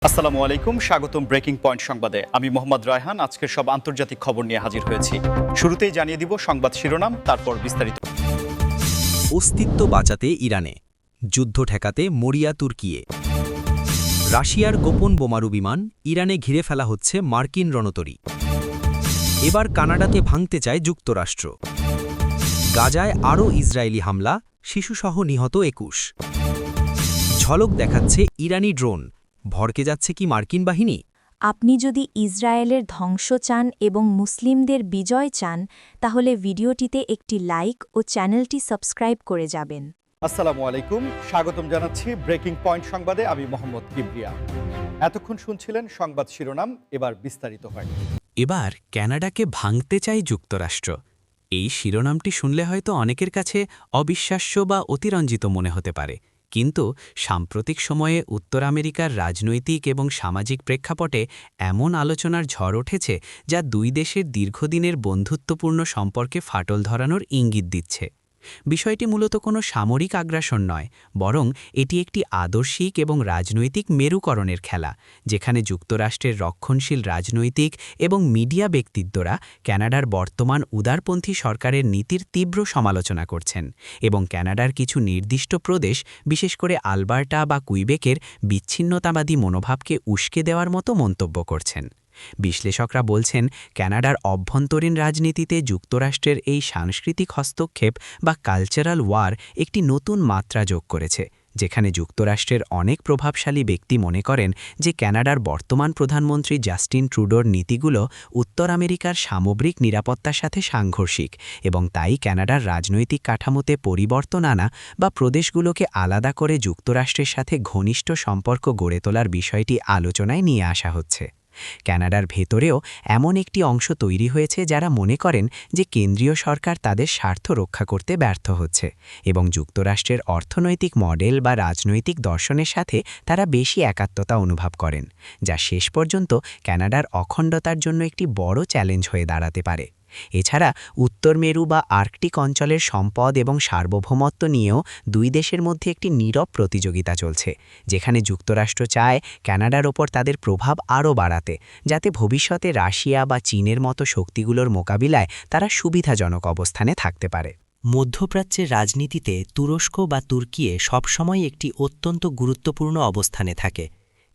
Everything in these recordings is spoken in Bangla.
আসসালামু আলাইকুম, স্বাগতম ব্রেকিং পয়েন্ট সংবাদে। আমি মোহাম্মদ রায়হান আজকের সব আন্তর্জাতিক খবর নিয়ে হাজির হয়েছি। শুরুতেই জানিয়ে দিব সংবাদ শিরোনাম, তারপর বিস্তারিত। অস্তিত্ব বাঁচাতে ইরানে, যুদ্ধ ঠেকাতে মরিয়া তুর্কিয়ে। রাশিয়ার গোপন বোমারু বিমান, ইরানে ঘিরে ফেলা হচ্ছে মার্কিন রণতরী। এবার কানাডাতে ভাঙতে চায় যুক্তরাষ্ট্র। গাজায় আরও ইসরায়েলি হামলা, শিশুসহ নিহত ২১। ঝলক দেখাচ্ছে ইরানি ড্রোন, ভড়কে যাচ্ছে কি মার্কিন বাহিনী? আপনি যদি ইসরায়েলের ধ্বংস চান এবং মুসলিমদের বিজয় চান তাহলে ভিডিওটিতে একটি লাইক ও চ্যানেলটি সাবস্ক্রাইব করে যাবেন। আসসালামু আলাইকুম, স্বাগতম জানাচ্ছি ব্রেকিং পয়েন্ট সংবাদে। আমি মোহাম্মদ কিবরিয়া। এতক্ষণ শুনছিলেন সংবাদ শিরোনাম, এবার বিস্তারিত হয়। এবার কানাডাকে ভাঙতে চায় যুক্তরাষ্ট্র। এই শিরোনামটি শুনলে হয়তো অনেকের কাছে অবিশ্বাস্য বা অতিরঞ্জিত মনে হতে পারে, কিন্তু সাম্প্রতিক সময়ে উত্তর আমেরিকার রাজনৈতিক এবং সামাজিক প্রেক্ষাপটে এমন আলোচনার ঝড় উঠেছে যা দুই দেশের দীর্ঘদিনের বন্ধুত্বপূর্ণ সম্পর্কে ফাটল ধরানোর ইঙ্গিত দিচ্ছে। বিষয়টি মূলত কোনো সামরিক আগ্রাসন নয়, বরং এটি একটি আদর্শিক এবং রাজনৈতিক মেরুকরণের খেলা, যেখানে যুক্তরাষ্ট্রের রক্ষণশীল রাজনৈতিক এবং মিডিয়া ব্যক্তিত্বরা কানাডার বর্তমান উদারপন্থী সরকারের নীতির তীব্র সমালোচনা করছেন এবং কানাডার কিছু নির্দিষ্ট প্রদেশ, বিশেষ করে আলবার্টা বা কুইবেকের বিচ্ছিন্নতাবাদী মনোভাবকে উস্কে দেওয়ার মতো মন্তব্য করছেন। বিশ্লেষকরা বলছেন, কানাডার অভ্যন্তরীণ রাজনীতিতে যুক্তরাষ্ট্রের এই সাংস্কৃতিক হস্তক্ষেপ বা কালচারাল ওয়ার একটি নতুন মাত্রা যোগ করেছে, যেখানে যুক্তরাষ্ট্রের অনেক প্রভাবশালী ব্যক্তি মনে করেন যে কানাডার বর্তমান প্রধানমন্ত্রী জাস্টিন ট্রুডোর নীতিগুলো উত্তর আমেরিকার সামগ্রিক নিরাপত্তার সাথে সাংঘর্ষিক এবং তাই কানাডার রাজনৈতিক কাঠামোতে পরিবর্তন আনা বা প্রদেশগুলোকে আলাদা করে যুক্তরাষ্ট্রের সাথে ঘনিষ্ঠ সম্পর্ক গড়ে তোলার বিষয়টি আলোচনায় নিয়ে আসা হচ্ছে। কানাডার ভেতরেও এমন একটি অংশ তৈরি হয়েছে যারা মনে করেন যে কেন্দ্রীয় সরকার তাদের স্বার্থ রক্ষা করতে ব্যর্থ হচ্ছে এবং যুক্তরাষ্ট্রের অর্থনৈতিক মডেল বা রাজনৈতিক দর্শনের সাথে তারা বেশি একাত্মতা অনুভব করেন, যা শেষ পর্যন্ত কানাডার অখণ্ডতার জন্য একটি বড় চ্যালেঞ্জ হয়ে দাঁড়াতে পারে। এছাড়া উত্তর মেরু বা আর্কটিক অঞ্চলের সম্পদ এবং সার্বভৌমত্ব নিয়েও দুই দেশের মধ্যে একটি নীরব প্রতিযোগিতা চলছে, যেখানে যুক্তরাষ্ট্র চায় কানাডার ওপর তাদের প্রভাব আরও বাড়াতে, যাতে ভবিষ্যতে রাশিয়া বা চীনের মতো শক্তিগুলোর মোকাবিলায় তারা সুবিধাজনক অবস্থানে থাকতে পারে। মধ্যপ্রাচ্যের রাজনীতিতে তুরস্ক বা তুর্কিয়ে সবসময় একটি অত্যন্ত গুরুত্বপূর্ণ অবস্থানে থাকে,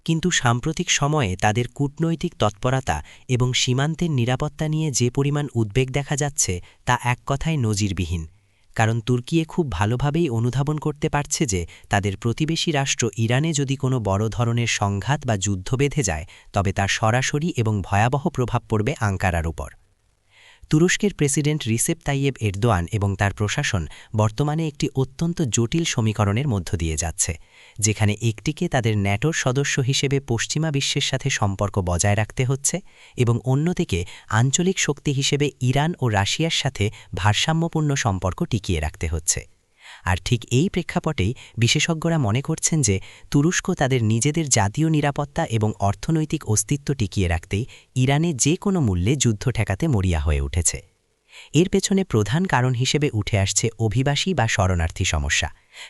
কিন্তু সাম্প্রতিক সময়ে তাদের কূটনৈতিক তৎপরতা এবং সীমান্তের নিরাপত্তা নিয়ে যে পরিমাণ উদ্বেগ দেখা যাচ্ছে তা এক কথায় নজিরবিহীন। কারণ তুর্কি খুব ভালোভাবেই অনুধাবন করতে পারছে যে তাদের প্রতিবেশী রাষ্ট্র ইরানে যদি কোনো বড় ধরনের সংঘাত বা যুদ্ধ বেঁধে যায়, তবে তার সরাসরি এবং ভয়াবহ প্রভাব পড়বে আঙ্কারার উপর। তুরস্কের প্রেসিডেন্ট রিসেপ তাইয়েব এরদোয়ান এবং তার প্রশাসন বর্তমানে একটি অত্যন্ত জটিল সমীকরণের মধ্য দিয়ে যাচ্ছে, যেখানে একটিকে তাদের ন্যাটোর সদস্য হিসেবে পশ্চিমা বিশ্বের সাথে সম্পর্ক বজায় রাখতে হচ্ছে এবং অন্যদিকে আঞ্চলিক শক্তি হিসেবে ইরান ও রাশিয়ার সাথে ভারসাম্যপূর্ণ সম্পর্ক টিকিয়ে রাখতে হচ্ছে। আর ঠিক এই প্রেক্ষাপটেই বিশেষজ্ঞরা মনে করছেন যে তুরস্ক তাদের নিজেদের জাতীয় নিরাপত্তা এবং অর্থনৈতিক অস্তিত্ব টিকিয়ে রাখতেই ইরানে যে কোনো মূল্যে যুদ্ধ ঠেকাতে মরিয়া হয়ে উঠেছে। এর পেছনে প্রধান কারণ হিসেবে উঠে আসছে অভিবাসী বা শরণার্থী সমস্যা,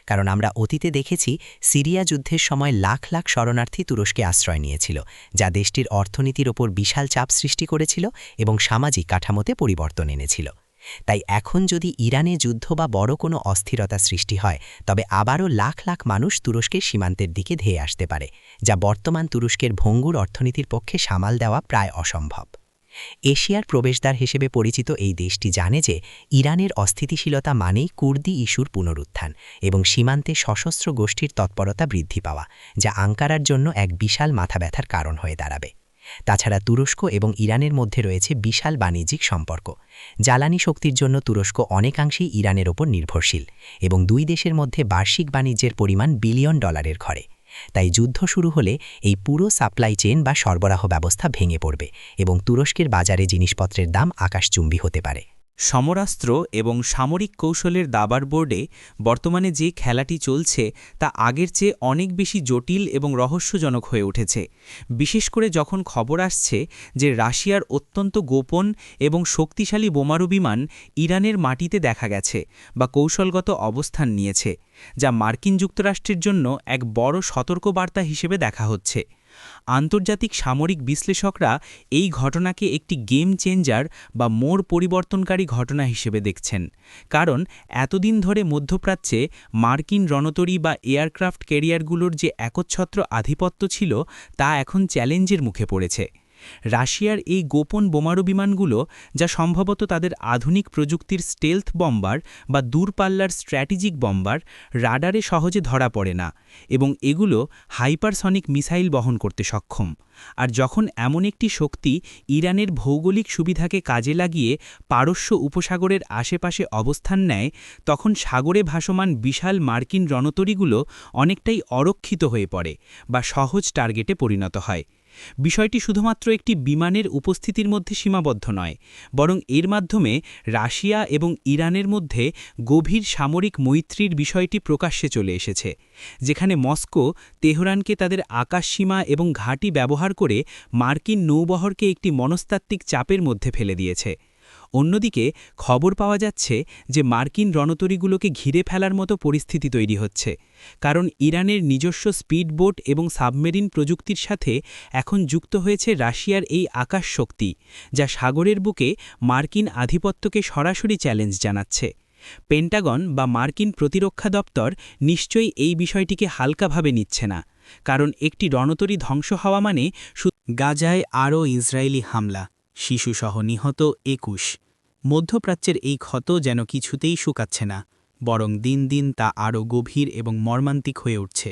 কারণ আমরা অতীতে দেখেছি সিরিয়া যুদ্ধের সময় লাখ লাখ শরণার্থী তুরস্কে আশ্রয় নিয়েছিল, যা দেশটির অর্থনীতির ওপর বিশাল চাপ সৃষ্টি করেছিল এবং সামাজিক কাঠামোতে পরিবর্তন এনেছিল। তাই এখন যদি ইরানে যুদ্ধ বা বড় কোনো অস্থিরতা সৃষ্টি হয়, তবে আবারও লাখ লাখ মানুষ তুরস্কের সীমান্তের দিকে ধেয়ে আসতে পারে, যা বর্তমান তুরস্কের ভঙ্গুর অর্থনীতির পক্ষে সামাল দেওয়া প্রায় অসম্ভব। এশিয়ার প্রবেশদ্বার হিসেবে পরিচিত এই দেশটি জানে যে ইরানের অস্থিতিশীলতা মানেই কুর্দি ইস্যুর পুনরুত্থান এবং সীমান্তে সশস্ত্র গোষ্ঠীর তৎপরতা বৃদ্ধি পাওয়া, যা আঙ্কারার জন্য এক বিশাল মাথাব্যথার কারণ হয়ে দাঁড়াবে। তাছাড়া তুরস্ক এবং ইরানের মধ্যে রয়েছে বিশাল বাণিজ্যিক সম্পর্ক। জ্বালানি শক্তির জন্য তুরস্ক অনেকাংশেই ইরানের ওপর নির্ভরশীল এবং দুই দেশের মধ্যে বার্ষিক বাণিজ্যের পরিমাণ বিলিয়ন ডলারের ঘরে। তাই যুদ্ধ শুরু হলে এই পুরো সাপ্লাই চেইন বা সরবরাহ ব্যবস্থা ভেঙে পড়বে এবং তুরস্কের বাজারে জিনিসপত্রের দাম আকাশচুম্বী হতে পারে। সমরাস্ত্র এবং সামরিক কৌশলের দাবার বোর্ডে বর্তমানে যে খেলাটি চলছে তা আগের চেয়ে অনেক বেশি জটিল এবং রহস্যজনক হয়ে উঠেছে, বিশেষ করে যখন খবর আসছে যে রাশিয়ার অত্যন্ত গোপন এবং শক্তিশালী বোমারু বিমান ইরানের মাটিতে দেখা গেছে বা কৌশলগত অবস্থান নিয়েছে, যা মার্কিন যুক্তরাষ্ট্রের জন্য এক বড় সতর্কবার্তা হিসেবে দেখা হচ্ছে। আন্তর্জাতিক সামরিক বিশ্লেষকরা এই ঘটনাকে একটি গেম চেঞ্জার বা মোড় পরিবর্তনকারী ঘটনা হিসেবে দেখছেন, কারণ এতদিন ধরে মধ্যপ্রাচ্যে মার্কিন রণতরী বা এয়ারক্রাফট ক্যারিয়ারগুলোর যে একচ্ছত্র আধিপত্য ছিল তা এখন চ্যালেঞ্জের মুখে পড়েছে। রাশিয়ার এই গোপন বোমারু বিমানগুলো, যা সম্ভবত তাদের আধুনিক প্রযুক্তির স্টেলথ বম্বার বা দূরপাল্লার স্ট্র্যাটেজিক বম্বার, রাডারে সহজে ধরা পড়ে না এবং এগুলো হাইপারসনিক মিসাইল বহন করতে সক্ষম। আর যখন এমন একটি শক্তি ইরানের ভৌগোলিক সুবিধাকে কাজে লাগিয়ে পারস্য উপসাগরের আশেপাশে অবস্থান নেয়, তখন সাগরে ভাসমান বিশাল মার্কিন রণতরীগুলো অনেকটাই অরক্ষিত হয়ে পড়ে বা সহজ টার্গেটে পরিণত হয়। বিষয়টি শুধুমাত্র একটি বিমানের উপস্থিতির মধ্যে সীমাবদ্ধ নয়, বরং এর মাধ্যমে রাশিয়া এবং ইরানের মধ্যে গভীর সামরিক মৈত্রীর বিষয়টি প্রকাশ্যে চলে এসেছে, যেখানে মস্কো তেহরানকে তাদের আকাশসীমা এবং ঘাঁটি ব্যবহার করে মার্কিন নৌবহরকে একটি মনস্তাত্ত্বিক চাপের মধ্যে ফেলে দিয়েছে। অন্যদিকে খবর পাওয়া যাচ্ছে যে মার্কিন রণতরীগুলোকে ঘিরে ফেলার মতো পরিস্থিতি তৈরি হচ্ছে, কারণ ইরানের নিজস্ব স্পিডবোট এবং সাবমেরিন প্রযুক্তির সাথে এখন যুক্ত হয়েছে রাশিয়ার এই আকাশ শক্তি, যা সাগরের বুকে মার্কিন আধিপত্যকে সরাসরি চ্যালেঞ্জ জানাচ্ছে। পেন্টাগন বা মার্কিন প্রতিরক্ষা দপ্তর নিশ্চয়ই এই বিষয়টিকে হালকাভাবে নিচ্ছে না, কারণ একটি রণতরী ধ্বংস হওয়া মানে গাজায় আরও ইসরায়েলি হামলা, শিশুসহ নিহত ২১। মধ্যপ্রাচ্যের এই ক্ষত যেন কিছুতেই শুকাচ্ছে না, বরং দিন দিন তা আরও গভীর এবং মর্মান্তিক হয়ে উঠছে।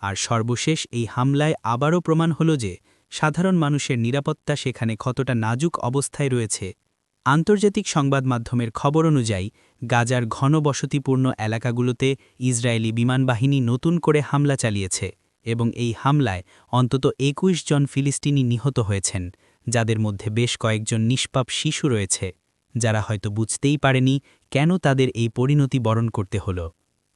আর সর্বশেষ এই হামলায় আবারও প্রমাণ হল যে সাধারণ মানুষের নিরাপত্তা সেখানে কতটা নাজুক অবস্থায় রয়েছে। আন্তর্জাতিক সংবাদ মাধ্যমের খবর অনুযায়ী গাজার ঘনবসতিপূর্ণ এলাকাগুলোতে ইসরায়েলি বিমানবাহিনী নতুন করে হামলা চালিয়েছে এবং এই হামলায় অন্তত ২১ জন ফিলিস্তিনি নিহত হয়েছেন, যাদের মধ্যে বেশ কয়েকজন নিষ্পাপ শিশু রয়েছে, যারা হয়তো বুঝতেই পারেনি কেন তাদের এই পরিণতি বরণ করতে হল।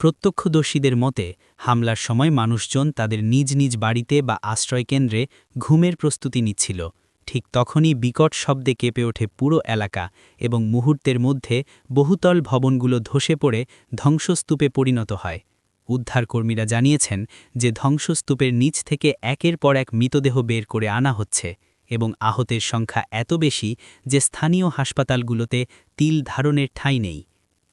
প্রত্যক্ষদর্শীদের মতে হামলার সময় মানুষজন তাদের নিজ নিজ বাড়িতে বা আশ্রয়কেন্দ্রে ঘুমের প্রস্তুতি নিচ্ছিল। ঠিক তখনই বিকট শব্দে কেঁপে ওঠে পুরো এলাকা এবং মুহূর্তের মধ্যে বহুতল ভবনগুলো ধসে পড়ে ধ্বংসস্তূপে পরিণত হয়। উদ্ধারকর্মীরা জানিয়েছেন যে ধ্বংসস্তূপের নিচ থেকে একের পর এক মৃতদেহ বের করে আনা হচ্ছে এবং আহতের সংখ্যা এত বেশি যে স্থানীয় হাসপাতালগুলোতে তিল ধারণের ঠাঁই নেই।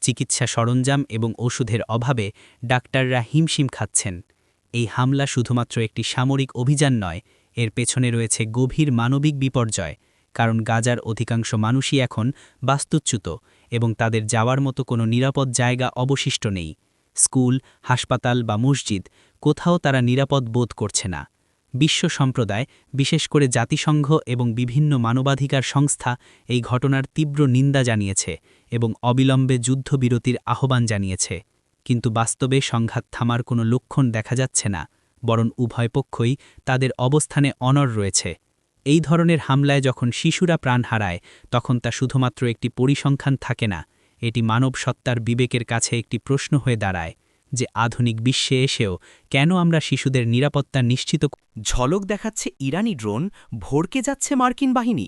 চিকিৎসা সরঞ্জাম এবং ওষুধের অভাবে ডাক্তাররা হিমশিম খাচ্ছেন। এই হামলা শুধুমাত্র একটি সামরিক অভিযান নয়, এর পেছনে রয়েছে গভীর মানবিক বিপর্যয়, কারণ গাজার অধিকাংশ মানুষই এখন বাস্তুচ্যুত এবং তাদের যাওয়ার মতো কোনো নিরাপদ জায়গা অবশিষ্ট নেই। স্কুল, হাসপাতাল বা মসজিদ, কোথাও তারা নিরাপদ বোধ করছে না। বিশ্ব সম্প্রদায়, বিশেষ করে জাতিসংঘ এবং বিভিন্ন মানবাধিকার সংস্থা এই ঘটনার তীব্র নিন্দা জানিয়েছে এবং অবিলম্বে যুদ্ধবিরতির আহ্বান জানিয়েছে। কিন্তু বাস্তবে সংঘাত থামার কোনো লক্ষণ দেখা যাচ্ছে না, বরং উভয় পক্ষই তাদের অবস্থানে অনড় রয়েছে। এই ধরনের হামলায় যখন শিশুরা প্রাণ হারায়, তখন তা শুধুমাত্র একটি পরিসংখ্যান থাকে না, এটি মানব সত্তার বিবেকের কাছে একটি প্রশ্ন হয়ে দাঁড়ায় যে আধুনিক বিশ্বে এসেও কেন আমরা শিশুদের নিরাপত্তা নিশ্চিত। ঝলক দেখাচ্ছে ইরানি ড্রোন, ভড়কে যাচ্ছে মার্কিন বাহিনী।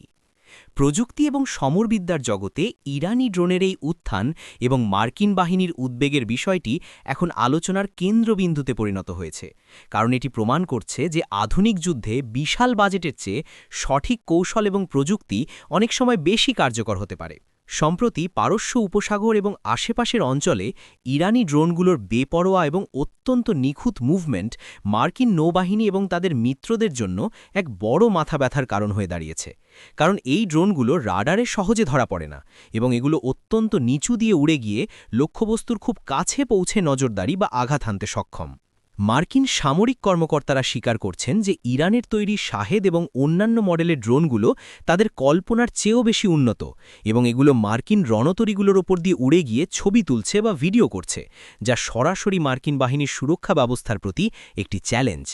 প্রযুক্তি এবং সমরবিদ্যার জগতে ইরানি ড্রোনের এই উত্থান এবং মার্কিন বাহিনীর উদ্বেগের বিষয়টি এখন আলোচনার কেন্দ্রবিন্দুতে পরিণত হয়েছে, কারণ এটি প্রমাণ করছে যে আধুনিক যুদ্ধে বিশাল বাজেটের চেয়ে সঠিক কৌশল এবং প্রযুক্তি অনেক সময় বেশি কার্যকর হতে পারে। সম্প্রতি পারস্য উপসাগর এবং আশেপাশের অঞ্চলে ইরানি ড্রোনগুলোর বেপরোয়া এবং অত্যন্ত নিখুঁত মুভমেন্ট মার্কিন নৌবাহিনী এবং তাদের মিত্রদের জন্য এক বড় মাথা ব্যথার কারণ হয়ে দাঁড়িয়েছে, কারণ এই ড্রোনগুলো রাডারে সহজে ধরা পড়ে না এবং এগুলো অত্যন্ত নিচু দিয়ে উড়ে গিয়ে লক্ষ্যবস্তুর খুব কাছে পৌঁছে নজরদারি বা আঘাত হানতে সক্ষম। মার্কিন সামরিক কর্মকর্তারা স্বীকার করছেন যে ইরানের তৈরি শাহেদ এবং অন্যান্য মডেলের ড্রোনগুলো তাদের কল্পনার চেয়েও বেশি উন্নত এবং এগুলো মার্কিন রণতরীগুলোর ওপর দিয়ে উড়ে গিয়ে ছবি তুলছে বা ভিডিও করছে, যা সরাসরি মার্কিন বাহিনীর সুরক্ষা ব্যবস্থার প্রতি একটি চ্যালেঞ্জ।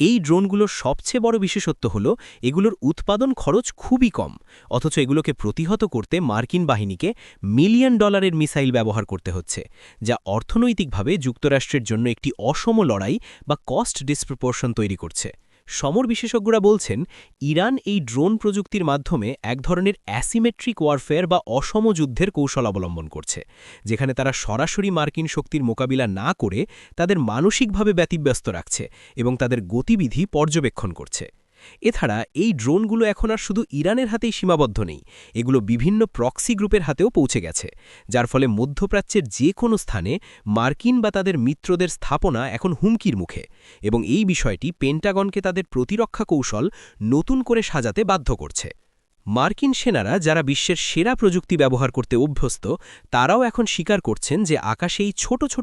এই ড্রোনগুলোর সবচেয়ে বড় বিশেষত্ব হল এগুলোর উৎপাদন খরচ খুবই কম, অথচ এগুলোকে প্রতিহত করতে মার্কিন বাহিনীকে $মিলিয়ন মিসাইল ব্যবহার করতে হচ্ছে, যা অর্থনৈতিকভাবে যুক্তরাষ্ট্রের জন্য একটি অসম লড়াই বা কস্ট ডিসপ্রপোর্শন তৈরি করছে। সমর বিশেষজ্ঞরা বলছেন ইরান এই ড্রোন প্রযুক্তির মাধ্যমে এক ধরনের অ্যাসিমেট্রিক ওয়ারফেয়ার বা অসম যুদ্ধের কৌশল অবলম্বন করছে, যেখানে তারা সরাসরি মার্কিন শক্তির মোকাবিলা না করে তাদের মানসিকভাবে ব্যতিব্যস্ত রাখছে এবং তাদের গতিবিধি পর্যবেক্ষণ করছে। এছাড়া এই ড্রোনগুলো এখন আর শুধু ইরানের হাতেই সীমাবদ্ধ নেই, এগুলো বিভিন্ন প্রক্সি গ্রুপের হাতেও পৌঁছে গেছে, যার ফলে মধ্যপ্রাচ্যের যে কোনো স্থানে মার্কিন বা তাদের মিত্রদের স্থাপনা এখন হুমকির মুখে, এবং এই বিষয়টি পেন্টাগনকে তাদের প্রতিরক্ষা কৌশল নতুন করে সাজাতে বাধ্য করছে। মার্কিন সেনারা যারা বিশ্বের সেরা প্রযুক্তি ব্যবহার করতে অভ্যস্ত, তারাও এখন স্বীকার করছেন যে আকাশে এই ছোট ছোট